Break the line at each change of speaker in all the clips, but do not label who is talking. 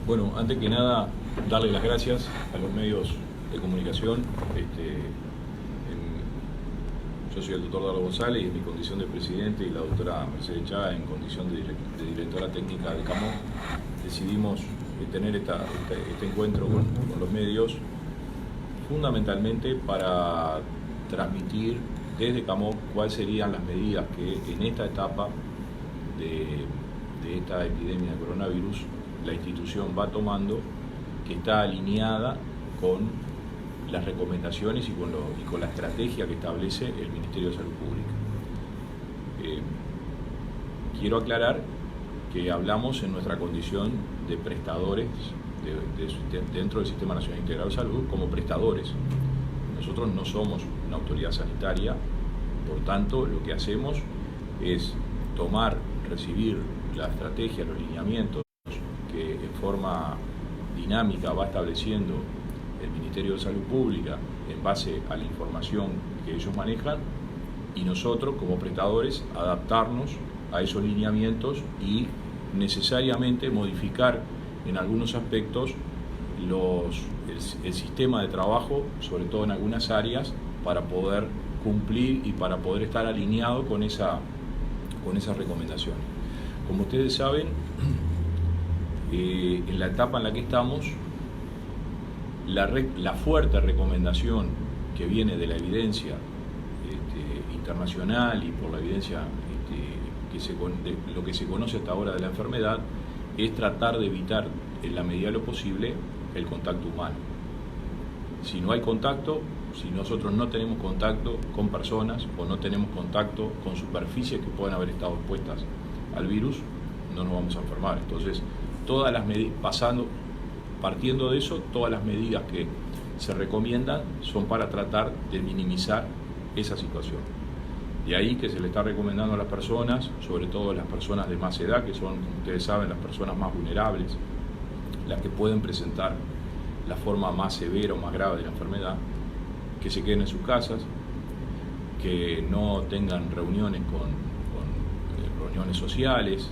Bueno, antes que nada, darle las gracias a los medios de comunicación. Yo soy el doctor Dardo González y en mi condición de presidente y la doctora Mercedes Chá en condición de directora técnica de CAMOC decidimos tener este encuentro con los medios fundamentalmente para transmitir desde CAMOC cuáles serían las medidas que en esta etapa de esta epidemia de coronavirus la institución va tomando, que está alineada con las recomendaciones y con la estrategia que establece el Ministerio de Salud Pública. Quiero aclarar que hablamos en nuestra condición de prestadores dentro del Sistema Nacional Integrado de Salud como prestadores. Nosotros no somos una autoridad sanitaria, por tanto lo que hacemos es recibir la estrategia, los lineamientos que en forma dinámica va estableciendo el Ministerio de Salud Pública en base a la información que ellos manejan, y nosotros como prestadores adaptarnos a esos lineamientos y necesariamente modificar en algunos aspectos el sistema de trabajo, sobre todo en algunas áreas, para poder cumplir y para poder estar alineado con esas recomendaciones. Como ustedes saben, en la etapa en la que estamos, la fuerte recomendación que viene de la evidencia internacional y por la evidencia de lo que se conoce hasta ahora de la enfermedad es tratar de evitar en la medida de lo posible el contacto humano. Si no hay contacto, si nosotros no tenemos contacto con personas o no tenemos contacto con superficies que puedan haber estado expuestas al virus, no nos vamos a enfermar. Entonces, todas las medidas, partiendo de eso, todas las medidas que se recomiendan son para tratar de minimizar esa situación. De ahí que se le está recomendando a las personas, sobre todo a las personas de más edad, que son, como ustedes saben, las personas más vulnerables, las que pueden presentar la forma más severa o más grave de la enfermedad, que se queden en sus casas, que no tengan reuniones reuniones sociales.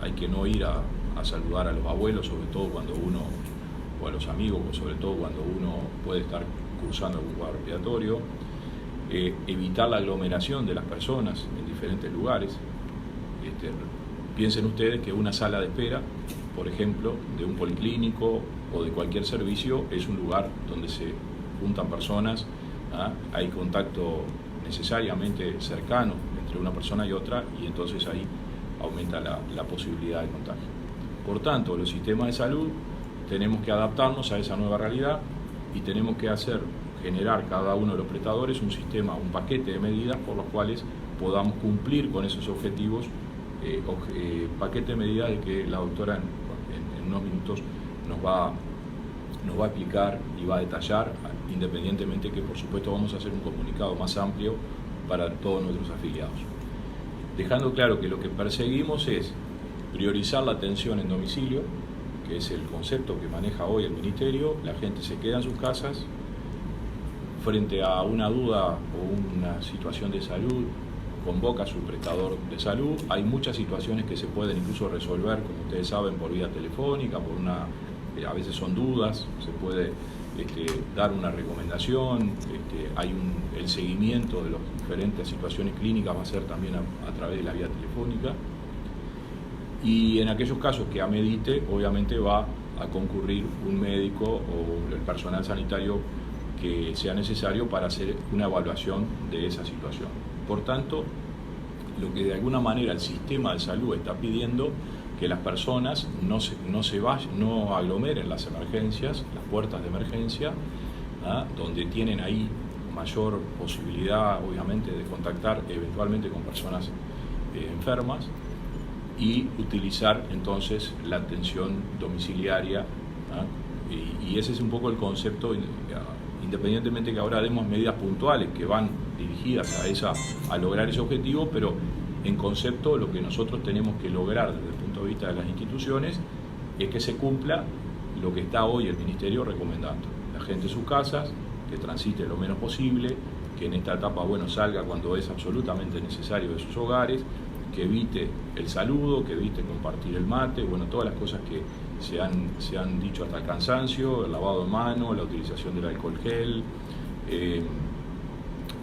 Hay que no ir a saludar a los abuelos, sobre todo cuando uno, o a los amigos, o sobre todo cuando uno puede estar cruzando algún cuadro respiratorio. Evitar la aglomeración de las personas en diferentes lugares. Piensen ustedes que una sala de espera, por ejemplo, de un policlínico o de cualquier servicio, es un lugar donde se juntan personas, hay contacto necesariamente cercano entre una persona y otra, y entonces ahí aumenta la posibilidad de contagio. Por tanto, los sistemas de salud tenemos que adaptarnos a esa nueva realidad y tenemos que generar cada uno de los prestadores un paquete de medidas por los cuales podamos cumplir con esos objetivos, paquete de medidas de que la doctora en unos minutos nos va a explicar y va a detallar, independientemente que por supuesto vamos a hacer un comunicado más amplio para todos nuestros afiliados. Dejando claro que lo que perseguimos es priorizar la atención en domicilio, que es el concepto que maneja hoy el Ministerio. La gente se queda en sus casas frente a una duda o una situación de salud, convoca a su prestador de salud. Hay muchas situaciones que se pueden incluso resolver, como ustedes saben, por vía telefónica, a veces son dudas, se puede dar una recomendación, el seguimiento de las diferentes situaciones clínicas va a ser también a través de la vía telefónica, y en aquellos casos que amerite, obviamente va a concurrir un médico o el personal sanitario que sea necesario para hacer una evaluación de esa situación. Por tanto, lo que de alguna manera el sistema de salud está pidiendo, que las personas no aglomeren las emergencias, las puertas de emergencia, donde tienen ahí mayor posibilidad, obviamente, de contactar eventualmente con personas enfermas, y utilizar entonces la atención domiciliaria, y ese es un poco el concepto, independientemente que ahora demos medidas puntuales que van dirigidas a lograr ese objetivo, pero en concepto lo que nosotros tenemos que lograr desde el punto de vista de las instituciones es que se cumpla lo que está hoy el Ministerio recomendando. La gente en sus casas, que transite lo menos posible, que en esta etapa salga cuando es absolutamente necesario de sus hogares, que evite el saludo, que evite compartir el mate, todas las cosas que se han dicho hasta el cansancio: el lavado de manos, la utilización del alcohol gel,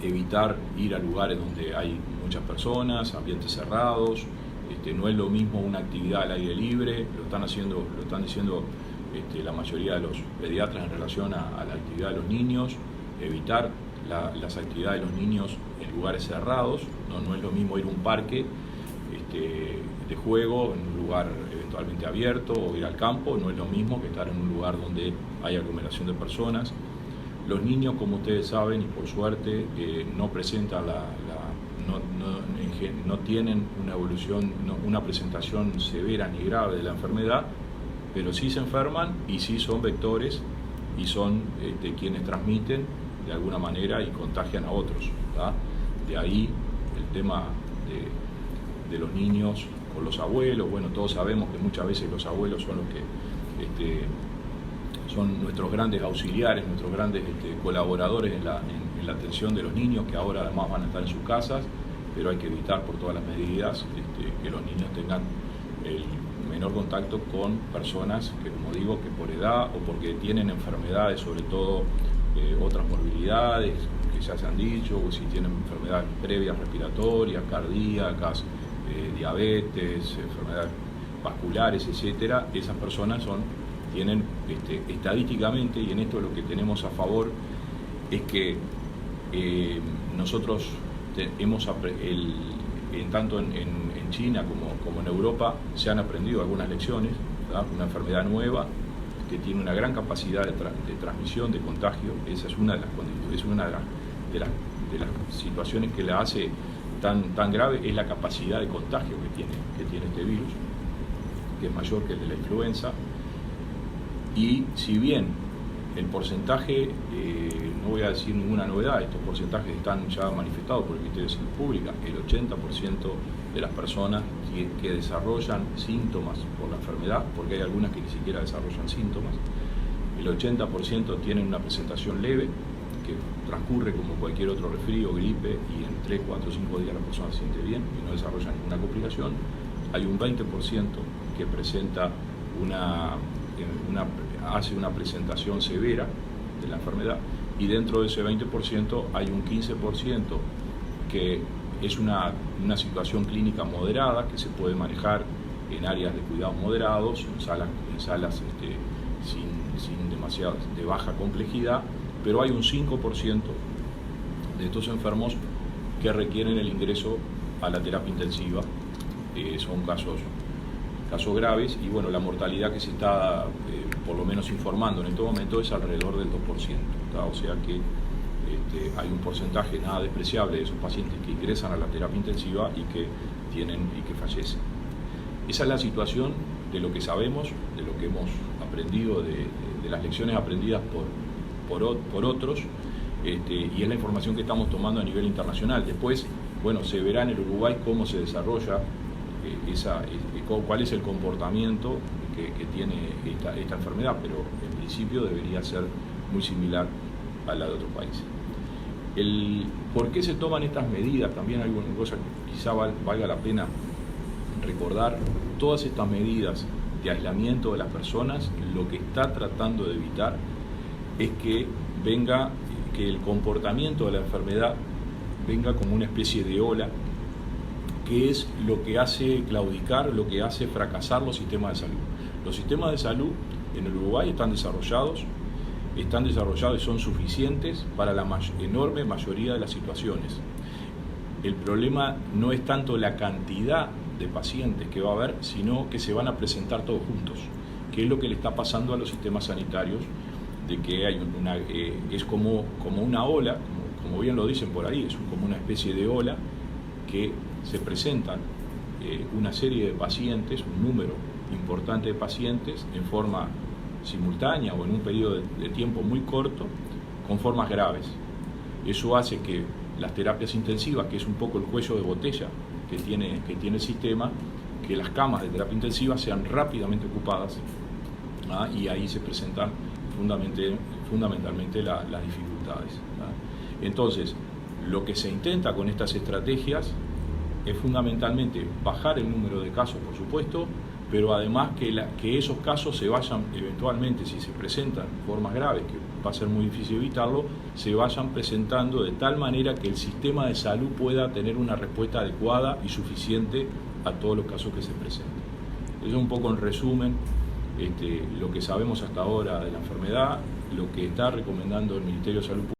evitar ir a lugares donde hay muchas personas, ambientes cerrados. No es lo mismo una actividad al aire libre, lo están diciendo la mayoría de los pediatras en relación a la actividad de los niños, evitar las actividades de los niños en lugares cerrados. No es lo mismo ir a un parque de juego en un lugar eventualmente abierto, o ir al campo. No es lo mismo que estar en un lugar donde hay aglomeración de personas. Los niños, como ustedes saben, y por suerte, no presentan no tienen una evolución, una presentación severa ni grave de la enfermedad, pero sí se enferman y sí son vectores y son quienes transmiten de alguna manera y contagian a otros, ¿tá? De ahí el tema de los niños con los abuelos. Bueno, todos sabemos que muchas veces los abuelos son los que son nuestros grandes auxiliares, nuestros grandes colaboradores en la atención de los niños, que ahora además van a estar en sus casas, pero hay que evitar por todas las medidas que los niños tengan el menor contacto con personas que, como digo, que por edad o porque tienen enfermedades, sobre todo otras morbilidades que ya se han dicho, o si tienen enfermedades previas respiratorias, cardíacas, diabetes, enfermedades vasculares, etcétera. Esas personas tienen estadísticamente, y en esto lo que tenemos a favor es que nosotros tanto en China como en Europa se han aprendido algunas lecciones, ¿verdad? Una enfermedad nueva que tiene una gran capacidad de transmisión, de contagio. Esa es una de las situaciones que la hace tan grave, es la capacidad de contagio que tiene este virus, que es mayor que el de la influenza. Y si bien el porcentaje, no voy a decir ninguna novedad, estos porcentajes están ya manifestados por el Ministerio de Salud Pública, el 80% de las personas que desarrollan síntomas por la enfermedad, porque hay algunas que ni siquiera desarrollan síntomas, el 80% tienen una presentación leve, que transcurre como cualquier otro resfrío, gripe, y en 3, 4, 5 días la persona se siente bien y no desarrolla ninguna complicación. Hay un 20% que presenta hace una presentación severa de la enfermedad, y dentro de ese 20% hay un 15% que es una situación clínica moderada, que se puede manejar en áreas de cuidados moderados, en salas sin demasiado de baja complejidad, pero hay un 5% de estos enfermos que requieren el ingreso a la terapia intensiva. Son casos graves, y bueno, la mortalidad que se está por lo menos informando en este momento es alrededor del 2%, ¿tá? O sea que hay un porcentaje nada despreciable de esos pacientes que ingresan a la terapia intensiva y que fallecen. Esa es la situación de lo que sabemos, de lo que hemos aprendido, de las lecciones aprendidas por otros, y es la información que estamos tomando a nivel internacional. Después, bueno, se verá en el Uruguay cómo se desarrolla cuál es el comportamiento que tiene esta enfermedad, pero en principio debería ser muy similar a la de otros países. ¿Por qué se toman estas medidas? También hay una cosa que quizá valga la pena recordar. Todas estas medidas de aislamiento de las personas, lo que está tratando de evitar es que el comportamiento de la enfermedad venga como una especie de ola, que es lo que hace claudicar, lo que hace fracasar los sistemas de salud. Los sistemas de salud en el Uruguay están desarrollados y son suficientes para la enorme mayoría de las situaciones. El problema no es tanto la cantidad de pacientes que va a haber, sino que se van a presentar todos juntos, que es lo que le está pasando a los sistemas sanitarios, de que hay es como una ola, como bien lo dicen por ahí, es como una especie de ola que se presentan una serie de pacientes, un número importante de pacientes en forma simultánea o en un periodo de tiempo muy corto, con formas graves. Eso hace que las terapias intensivas, que es un poco el cuello de botella que tiene el sistema, que las camas de terapia intensiva sean rápidamente ocupadas, y ahí se presentan fundamentalmente las dificultades. Entonces, lo que se intenta con estas estrategias es fundamentalmente bajar el número de casos, por supuesto, pero además que esos casos se vayan eventualmente, si se presentan formas graves, que va a ser muy difícil evitarlo, se vayan presentando de tal manera que el sistema de salud pueda tener una respuesta adecuada y suficiente a todos los casos que se presenten. Eso es un poco en resumen lo que sabemos hasta ahora de la enfermedad, lo que está recomendando el Ministerio de Salud Pública.